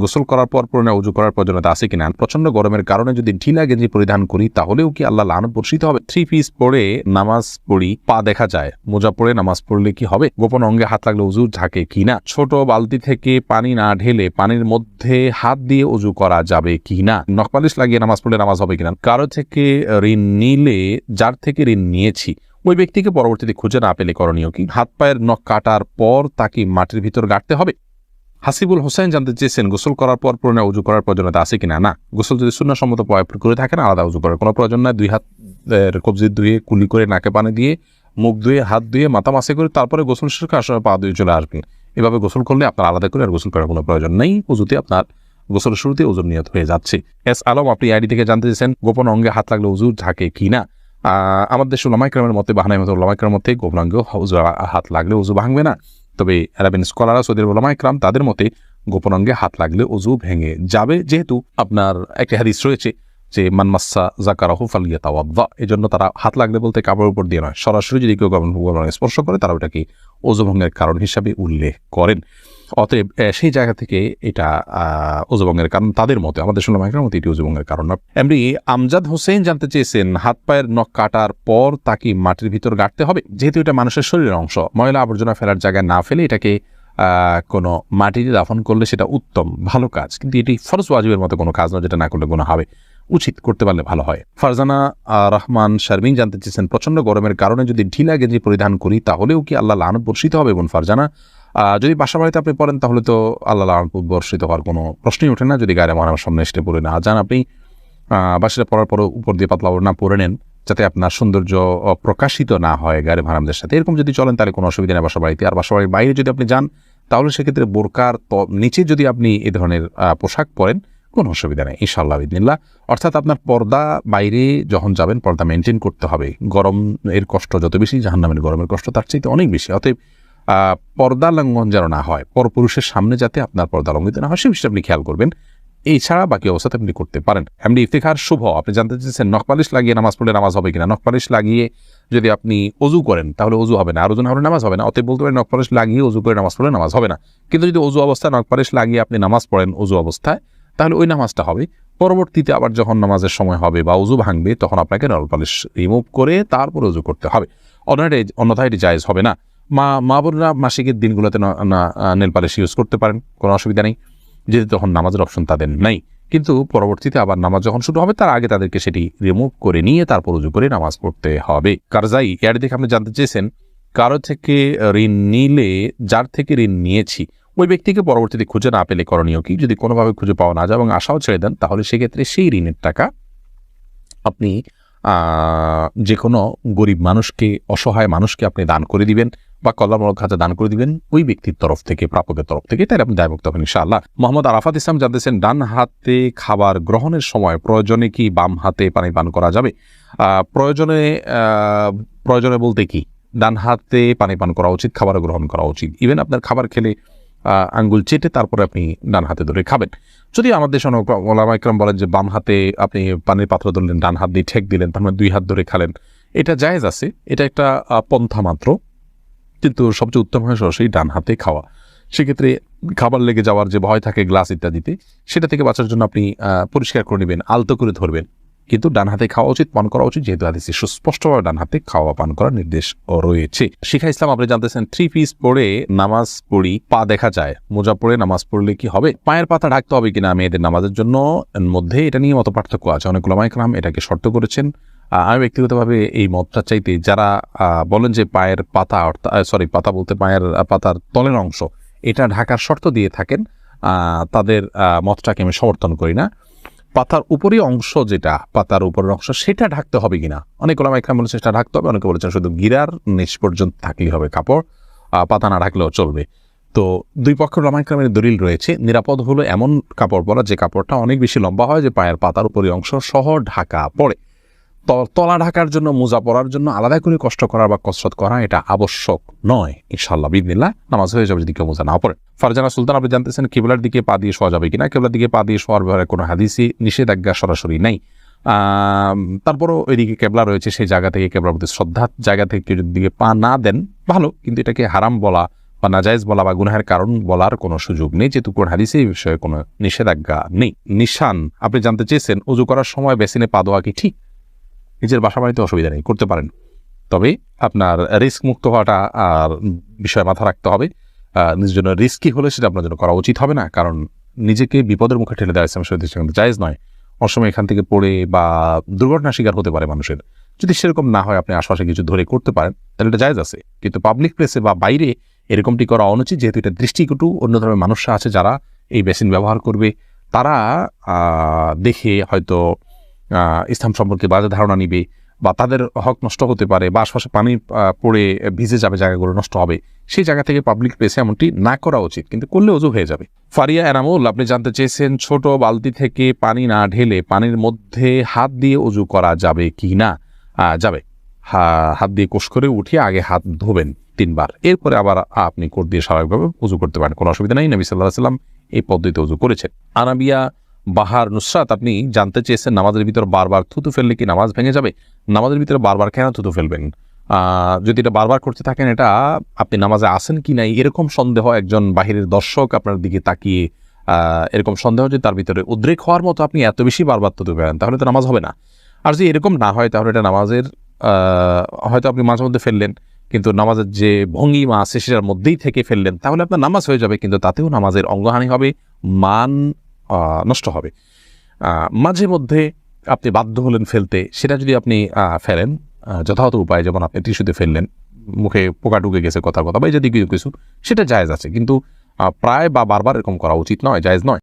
গোসল করার পর পুনরায় ওযু করার প্রয়োজনীয়তা আছে কিনা, প্রচন্ড গরমের কারণে যদি ঢিলা গেঞ্জি পরিধান করি তাহলেও কি আল্লাহ লানত বর্ষিত হবে, 3 পিস পরে নামাজ পড়ি পা দেখা যায়, মোজা পরে নামাজ পড়লে কি হবে, গোপন অঙ্গে হাত লাগলে ওযু ঝাঁকে কিনা, ছোট বালতি থেকে পানি না ঢেলে পানির মধ্যে হাত দিয়ে ওযু করা যাবে কিনা, নখপালিশ লাগিয়ে নামাজ পড়লে নামাজ হবে কিনা, কারো থেকে ঋণ নিলে যার থেকে ঋণ নিয়েছি ওই ব্যক্তিকে পরবর্তীতে খুঁজে না পেলে করণীয় কি, হাত পায়ের নখ কাটার পর তাকে মাটির ভিতর গাড়তে হবে। হাসিবুল হোসেন জানতে চেয়েছেন গোসল করার পর পুনরায় ওযু করার প্রয়োজনীয়তা আছে কিনা। না, গোসল যদি সুন্নাহসম্মত করে থাকেন আলাদা ওযু করার কোনো প্রয়োজন নাই। 2 হাত কবজি ধুয়ে কুলি করে নাকে পানি দিয়ে মুখ ধুয়ে হাত ধুয়ে মাথা মাসে করে তারপরে গোসল শেষ করে আসলে পা ধুয়ে চলে আসবেন। এভাবে গোসল করলে আপনার আলাদা করে আর গোসল করার কোনো প্রয়োজন নেই। ওযুতে আপনার গোসলের শুরুতে ওযুর নিয়ত হয়ে যাচ্ছে। এস আলম আপনি আইডি থেকে জানতে চেয়েছেন গোপন অঙ্গে হাত লাগলে ওযু ঝাঁকে কিনা। আমাদের দেশের উলামায়ে কেরামের মতে বাহানাই মতো উলামায়ে কেরামের মতে গোপন অঙ্গে হাত লাগলে ওযু ভাঙবে না। তবে আরবিয়ান স্কলাররা সৌদি আরবের উলামায়ে কেরাম তাদের মতে গোপন অঙ্গে হাত লাগলে ওযু ভেঙে যাবে, যেহেতু আপনার একটা হাদিস রয়েছে যে মান মাসসা যাকারাহু ফালিয়াতাওয়াদ্দা, এজন্য তারা হাত লাগলে বলতে কাপড়ের উপর দিয়ে নয়, সরাসরি যদি কেউ গোপন স্পর্শ করে তারা ওটাকে ওযু ভঙ্গের কারণ হিসাবে উল্লেখ করেন। অতএব সেই জায়গা থেকে এটা ওযু ভঙ্গের কারণ তাদের মতে, আমাদের উলামায়ে মতে এটি ওযু ভঙ্গের কারণ না। এমনি আমজাদ হোসেন জানতে চেয়েছেন হাত পায়ের নখ কাটার পর তাকে মাটির ভিতর গাড়তে হবে, যেহেতু এটা মানুষের শরীরের অংশ, ময়লা আবর্জনা ফেলার জায়গায় না ফেলে এটাকে কোনো মাটিতে দাফন করলে সেটা উত্তম ভালো কাজ, কিন্তু এটি ফরজ ওয়াজিবের মতো কোনো কাজ নয় যেটা না করলে গুনাহ হবে, উচিত করতে পারলে ভালো হয়। ফারজানা রহমান শারমিন জানতে চেয়েছেন প্রচন্ড গরমের কারণে যদি ঢিলা গেঞ্জি পরিধান করি তাহলেও কি আল্লাহ লানত বর্ষিত হবে। বোন ফারজানা, যদি বাসা বাড়িতে আপনি পড়েন তাহলে তো আল্লাহ লানত বর্ষিত হওয়ার কোনো প্রশ্নই ওঠে না। যদি গায়ে মহানামের সামনে এসে পড়ে না যান, আপনি বাসাটা পড়ার পর উপর দিয়ে পাতলা না পরে নেন যাতে আপনার সৌন্দর্য প্রকাশিত না হয় গায়ে মহানামদের সাথে, এরকম যদি চলেন তাহলে কোনো অসুবিধা নেই বাসা বাড়িতে। আর বাসা বাড়ির বাইরে যদি আপনি যান তাহলে সেক্ষেত্রে বোরকার নিচে যদি আপনি এ ধরনের পোশাক পরেন কোনো অসুবিধা নেই ইনশাআল্লাহ বিদিনিল্লাহ। অর্থাৎ আপনার পর্দা বাইরে যখন যাবেন পর্দা মেনটেন করতে হবে। গরম এর কষ্ট যত বেশি জাহান্নামের গরমের কষ্ট তার চাইতে অনেক বেশি। অতএব পর্দা লঙ্ঘন যেন না হয়, পরপুরুষের সামনে যাতে আপনার পর্দা লঙ্ঘিত না হয় সে বিষয়টা আপনি খেয়াল করবেন। এছাড়া বাকি অবস্থাতে আপনি করতে পারেন। এমনি ইফতিখার শুভ আপনি জানতে চেয়েছেন নখপালিশ লাগিয়ে নামাজ পড়লে নামাজ হবে কিনা। নখপালিশ লাগিয়ে যদি আপনি ওযু করেন তাহলে ওযু হবে না, আর ওযু না হলে নামাজ হবে না। অতএব বলতে পারেন নখপালিশ লাগিয়ে ওযু করে নামাজ পড়লে নামাজ হবে না, কিন্তু যদি ওযু অবস্থায় নখপালিশ লাগিয়ে আপনি নামাজ পড়েন ওযু অবস্থায় তাহলে ওই নামাজটা হবে। পরবর্তীতে আবার যখন নামাজের সময় হবে বা ওযু ভাঙবে তখন আপনাকে নখপালিশ রিমুভ করে তারপর ওযু করতে হবে, অন্যথায় এটি জায়েজ হবে না। মা বোনরা মাসিকের দিনগুলোতে নেল পালিশ ইউজ করতে পারেন, কোনো অসুবিধা নেই, যেহেতু তখন নামাজের অপশন তাদের নাই। কিন্তু পরবর্তীতে আবার নামাজ যখন শুরু হবে তার আগে তাদেরকে সেটি রিমুভ করে নিয়ে তারপর ওযু করে নামাজ পড়তে হবে। কারজাই এর দিকে আপনি জানতে চেয়েছেন কারো থেকে ঋণ নিলে যার থেকে ঋণ নিয়েছি ওই ব্যক্তিকে পরবর্তীতে খুঁজে না পেলে করণীয় কি, যদি কোনোভাবে খুঁজে পাওয়া না যায় এবং আশাও ছেড়ে দেন তাহলে সেক্ষেত্রে সেই ঋণের টাকা আপনি যে কোনো গরিব মানুষকে অসহায় মানুষকে আপনি দান করে দিবেন বা কল্যাণমূলক খাতে দান করে দিবেন ওই ব্যক্তির তরফ থেকে, প্রাপকের তরফ থেকে, তাই আপনি দায়মুক্ত হবেন ইনশাআল্লাহ। মোহাম্মদ আরাফাত ইসলাম জানতেছেন ডান হাতে খাবার গ্রহণের সময় প্রয়োজনে কি বাম হাতে পানি পান করা যাবে। প্রয়োজনে বলতে কি, ডান হাতে পানি পান করা উচিত, খাবার গ্রহণ করা উচিত। ইভেন আপনার খাবার খেলে আঙ্গুল চেটে তারপরে আপনি ডান হাতে ধরে খাবেন। যদি আমাদের ওলামায়ে কেরাম বলেন যে বাম হাতে আপনি পানির পাত্র ধরলেন, ডান হাত দিয়ে ঠেক দিলেন, তার মানে 2 হাত ধরে খালেন, এটা জায়েজ আছে, এটা একটা পন্থা মাত্র, কিন্তু সবচেয়ে উত্তম হয় সরাসরি ডান হাতে খাওয়া। সেক্ষেত্রে খাবার লেগে যাওয়ার যে ভয় থাকে গ্লাস ইত্যাদিতে সেটা থেকে বাঁচার জন্য আপনি পরিষ্কার করে নেবেন, আলতো করে ধরবেন, কিন্তু ডান হাতে খাওয়া উচিত, পান করা উচিত, যেহেতু হাদিসে সুস্পষ্টভাবে ডান হাতে খাওয়া পান করার নির্দেশ রয়েছে। শিখা ইসলাম আপনি জানতেছেন 3 পিস পরে নামাজ পড়ি পা দেখা যায়, মোজা পরে নামাজ পড়লে কি হবে, পায়ের পাতা ঢাকতে হবে কিনা মেয়েদের নামাজের জন্য মধ্যে এটা নিয়ে মত পার্থক্য আছে। অনেক উলামায়ে কেরাম এটাকে শর্ত করেছেন। আমি ব্যক্তিগতভাবে এই মতটা চাইতে যারা বলেন যে পায়ের পাতা পাতা বলতে পায়ের পাতার তলের অংশ এটা ঢাকার শর্ত দিয়ে থাকেন, তাদের মতটাকে আমি সমর্থন করি না। পাতার উপরই অংশ যেটা পাতার উপরের অংশ সেটা ঢাকতে হবে কিনা, অনেক ওলামায়ে কেরাম বলেছেন সেটা ঢাকতে হবে, অনেকে বলেছেন শুধু গিরার নিচ পর্যন্ত থাকলেই হবে কাপড়, পাতা না ঢাকলেও চলবে। তো দুই পক্ষের ওলামায়ে কেরামের দলিল রয়েছে। নিরাপদ হলো এমন কাপড় পরা যে কাপড়টা অনেক বেশি লম্বা হয়, যে পায়ের পাতার উপরই অংশ সহ ঢাকা পড়ে। তলা ঢাকার জন্য মোজা পরার জন্য আলাদা করে কষ্ট করা বা কসরত করা এটা আবশ্যক নয় ইনশাআল্লাহ বিদিনিল্লাহ, নামাজ হয়ে যাবে যদি কেউ মোজা না পড়ে। ফারজানা সুলতান আপনি জানতেছেন কিবলার দিকে পা দিয়ে শোয়া যাবে কিনা। কিবলার দিকে পা দিয়ে শোয়ার ব্যাপারে কোনো হাদিসই নিষেধাজ্ঞা সরাসরি নাই, তারপরও ওইদিকে কেবলা রয়েছে, সেই জায়গা থেকে কেবলার প্রতি শ্রদ্ধার জায়গা থেকে কেউ যদি দিকে পা না দেন ভালো, কিন্তু এটাকে হারাম বলা বা নাজায়েজ বলা বা গুনাহের কারণ বলার কোনো সুযোগ নেই, যেহেতু কোরআন হাদিসে এই বিষয়ে কোনো নিষেধাজ্ঞা নেই। নিশান, আপনি জানতে চেয়েছেন উযু করার সময় বেসিনে পা দেওয়া কি ঠিক? নিজের বাসা বাড়িতে অসুবিধা নেই, করতে পারেন, তবে আপনার রিস্ক মুক্ত হওয়াটা আর বিষয়ে মাথা রাখতে হবে। নিজের জন্য রিস্কি হলে সেটা আপনার জন্য করা উচিত হবে না, কারণ নিজেকে বিপদের মুখে ঠেলে দেওয়া ইসলাম শরীয়তে সেখানে জায়েজ নয়। অসময় এখান থেকে পড়ে বা দুর্ঘটনার শিকার হতে পারে মানুষের। যদি সেরকম না হয়, আপনি আশপাশে কিছু ধরে করতে পারেন, তাহলে এটা জায়েজ আছে। কিন্তু পাবলিক প্লেসে বা বাইরে এরকমটি করা অনুচিত, যেহেতু এটা দৃষ্টিকটু। অন্য ধরনের মানুষরা আছে যারা এই বেসিন ব্যবহার করবে, তারা দেখে হয়তো ইসলাম সম্পর্কে বাজে ধারণা নিবে, বা তাদের হক নষ্ট হতে পারে, বা আশপাশে পানি পড়ে ভিজে যাবে, জায়গাগুলো নষ্ট হবে। সেই জায়গা থেকে পাবলিক প্লেসে এমনটি না করা উচিত, কিন্তু করলে অজু হয়ে যাবে। ফারিয়া এনামুল, আপনি জানতে চেয়েছেন ছোট বালতি থেকে পানি না ঢেলে পানির মধ্যে হাত দিয়ে অজু করা যাবে কি না? যাবে। হাত দিয়ে কোষ করে উঠিয়ে আগে হাত ধোবেন 3 বার, এরপরে আবার আপনি কোট দিয়ে স্বাভাবিকভাবে উজু করতে পারেন, কোনো অসুবিধা নেই। নবী সাল্লাল্লাহু আলাইহি ওয়াসাল্লাম এই পদ্ধতিতে উজু করেছেন। আনাবিয়া বাহার নুসরাত, আপনি জানতে চেয়েছেন নামাজের ভিতর বারবার থুতু ফেললে কি নামাজ ভেঙে যাবে? নামাজের ভিতরে বারবার কেন থুতু ফেলবেন? যদি এটা বারবার করতে থাকেন, এটা আপনি নামাজে আসেন কি নাই এরকম সন্দেহ, একজন বাহিরের দর্শক আপনার দিকে তাকিয়ে এরকম সন্দেহ যে তার ভিতরে উদ্রেক হওয়ার মতো আপনি এত বেশি বারবার থুতু ফেলেন, তাহলে তো নামাজ হবে না। আর যদি এরকম না হয়, তাহলে এটা নামাজের হয়তো আপনি মাঝে মধ্যে ফেললেন, কিন্তু নামাজের যে ভঙ্গিমা আছে সেটার মধ্যেই থেকে ফেললেন, তাহলে আপনার নামাজ হয়ে যাবে, কিন্তু তাতেও নামাজের অঙ্গহানি হবে, মান নষ্ট হবে। মাঝে মধ্যে আপনি বাধ্য হলেন ফেলতে, সেটা যদি আপনি ফেলেন যথাযথ উপায়, যেমন আপনি টিস্যুতে ফেললেন, মুখে পোকা ঢুকে গেছে কথা বা এই যদি কিছু সেটা জায়েজ আছে, কিন্তু প্রায় বা বারবার এরকম করা উচিত নয়, জায়েজ নয়।